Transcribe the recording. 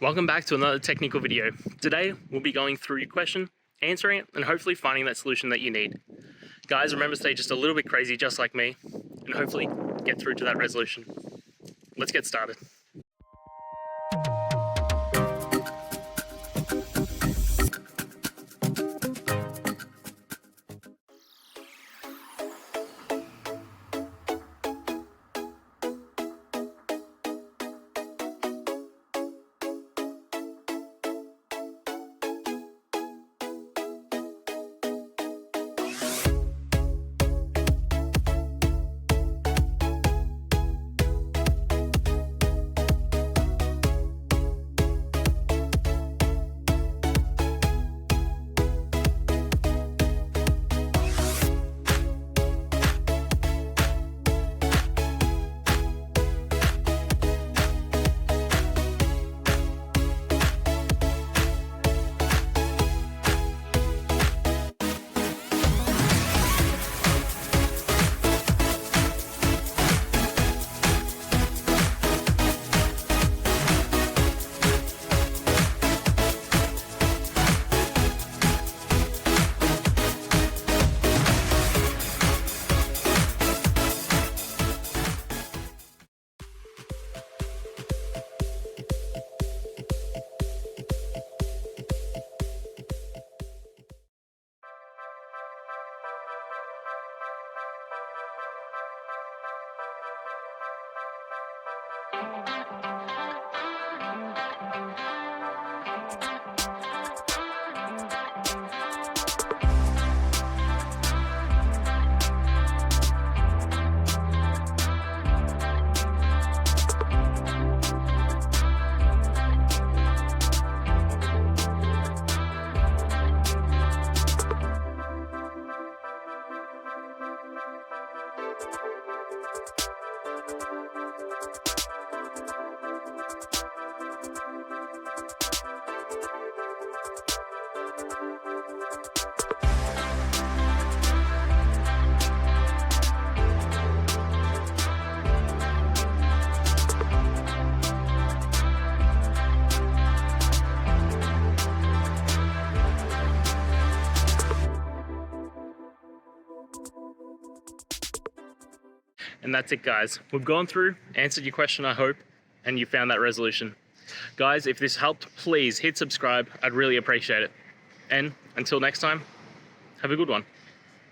Welcome back to another technical video. Today, we'll be going through your question, answering it, and hopefully finding that solution that you need. Guys, remember to stay just a little bit crazy, just like me, and hopefully get through to that resolution. Let's get started. And that's it, guys. We've gone through, answered your question, I hope, and you found that resolution. Guys, if this helped, please hit subscribe. I'd really appreciate it. And until next time, have a good one.